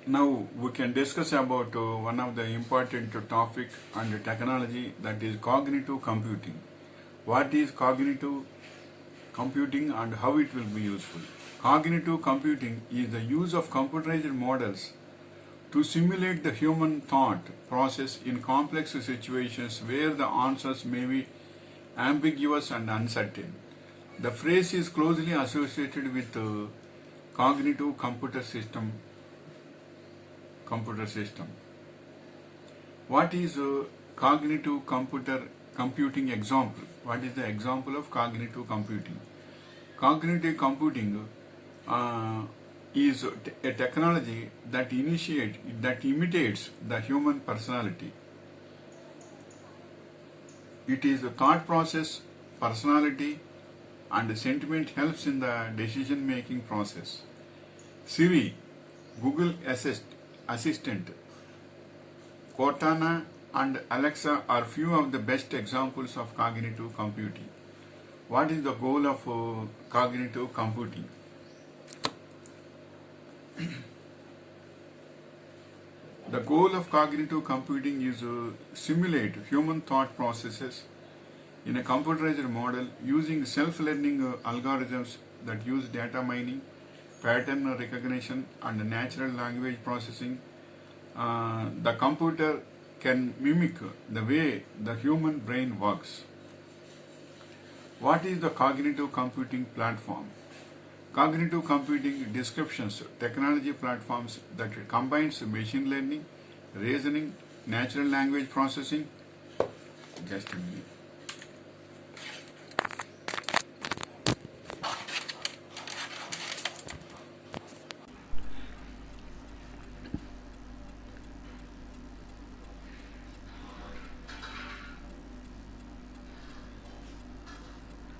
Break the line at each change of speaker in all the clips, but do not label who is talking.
Now we can discuss about one of the important topic and technology, that is cognitive computing. What is cognitive computing and how it will be useful? Cognitive computing is the use of computerized models to simulate the human thought process in complex situations where the answers may be ambiguous and uncertain. The phrase is closely associated with cognitive computer system. What is a cognitive computing example? What is the example of cognitive computing? Cognitive computing is a technology that imitates the human personality. It is a thought process, personality, and sentiment helps in the decision making process. Siri, Google Assistant, Cortana, and Alexa are few of the best examples of cognitive computing. What is the goal of cognitive computing? The goal of cognitive computing is to simulate human thought processes in a computerized model using self-learning algorithms that use data mining, pattern recognition, and natural language processing. The computer can mimic the way the human brain works. What is the cognitive computing platform? Cognitive computing descriptions technology platforms that combines machine learning, reasoning, natural language processing. Just a minute.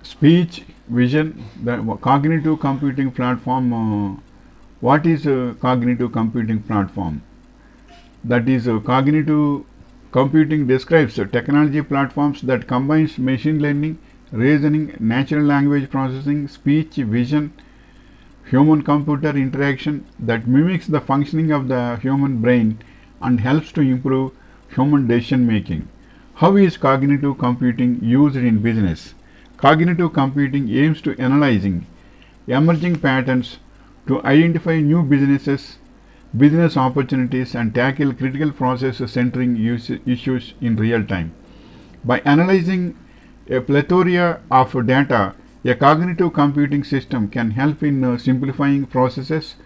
Speech, vision, the cognitive computing platform. What is a cognitive computing platform? That is, cognitive computing describes technology platforms that combines machine learning, reasoning, natural language processing, speech, vision, human computer interaction that mimics the functioning of the human brain and helps to improve human decision making. How is cognitive computing used in business? Cognitive computing aims to analyzing emerging patterns to identify new business opportunities, and tackle critical process centering issues in real time. By analyzing a plethora of data, a cognitive computing system can help in simplifying processes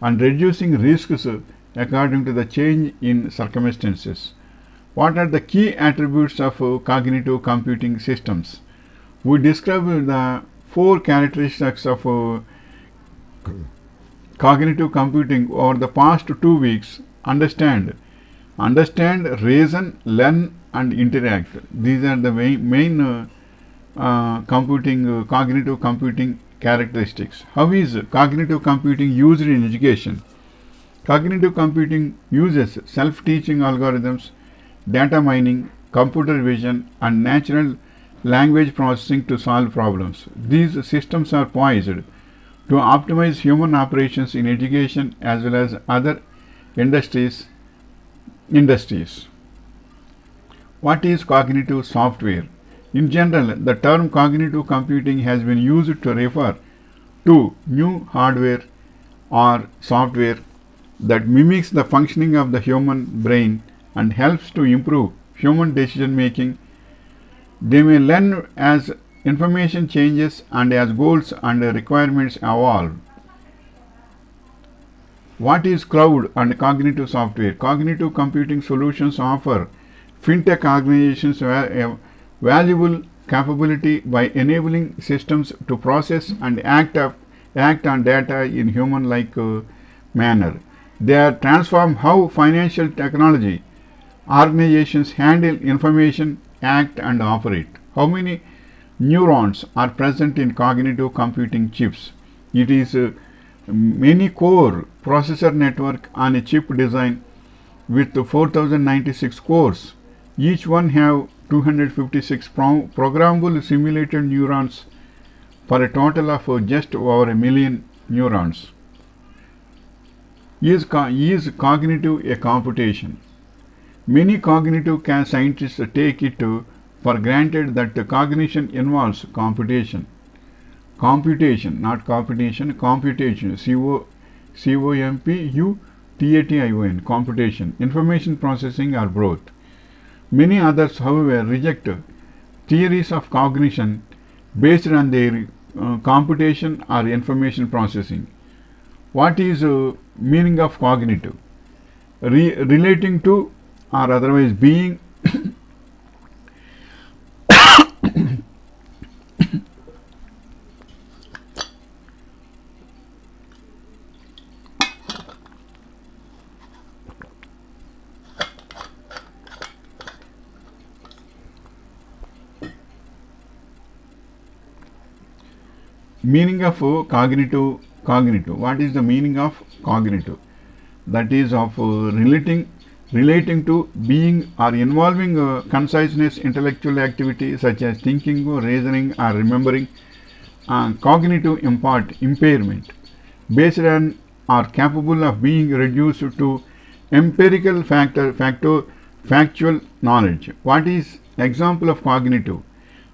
and reducing risks according to the change in circumstances. What are the key attributes of cognitive computing systems? We describe the four characteristics of cognitive computing over the past 2 weeks. Understand, reason, learn, and interact. These are the main cognitive computing characteristics. How is cognitive computing used in education? Cognitive computing uses self-teaching algorithms, data mining, computer vision, and natural language processing to solve problems. These systems are poised to optimize human operations in education as well as other industries. What is cognitive software? In general, the term cognitive computing has been used to refer to new hardware or software that mimics the functioning of the human brain and helps to improve human decision making. They may learn as information changes and as goals and requirements evolve. What is cloud and cognitive software? Cognitive computing solutions offer fintech organizations a valuable capability by enabling systems to process and act on data in human-like manner. They transform how financial technology organizations handle information, act, and operate. How many neurons are present in cognitive computing chips? It is a many core processor network on a chip design with 4096 cores. Each one have 256 programmable simulated neurons for a total of just over a million neurons. Is cognitive a computation? Many cognitive scientists take it for granted that cognition involves computation. Computation, not competition, computation. Computation. Computation. Information processing or both. Many others, however, reject theories of cognition based on their computation or information processing. What is meaning of cognitive? Relating to or otherwise being meaning of cognitive. What is the meaning of cognitive? That is of relating to being or involving consciousness intellectual activity such as thinking, reasoning or remembering. Cognitive impairment based on or capable of being reduced to empirical factual knowledge. What is example of cognitive?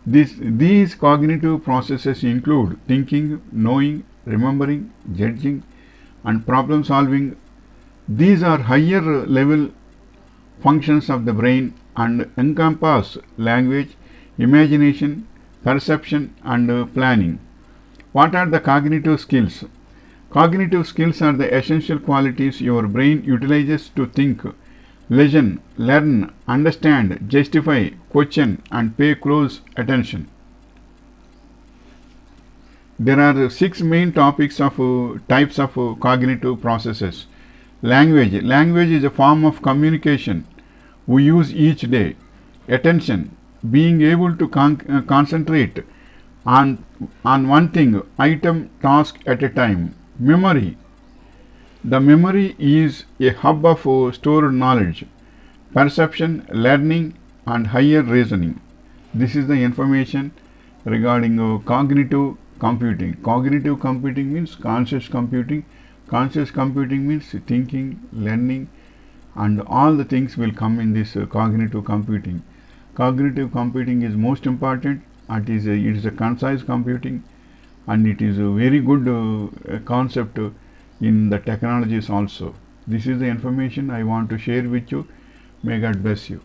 These cognitive processes include thinking, knowing, remembering, judging, and problem solving. These are higher level functions of the brain and encompass language, imagination, perception, and planning. What are the cognitive skills? Cognitive skills are the essential qualities your brain utilizes to think, listen, learn, understand, justify, question, and pay close attention. There are six main topics of types of cognitive processes. Language. Language is a form of communication we use each day. Attention. Being able to concentrate on one thing, item, task at a time. Memory. The memory is a hub of stored knowledge, perception, learning, and higher reasoning. This is the information regarding cognitive computing. Cognitive computing means conscious computing. Conscious computing means thinking, learning, and all the things will come in this cognitive computing. Cognitive computing is most important. It is a concise computing, and it is a very good concept in the technologies also. This is the information I want to share with you. May God bless you.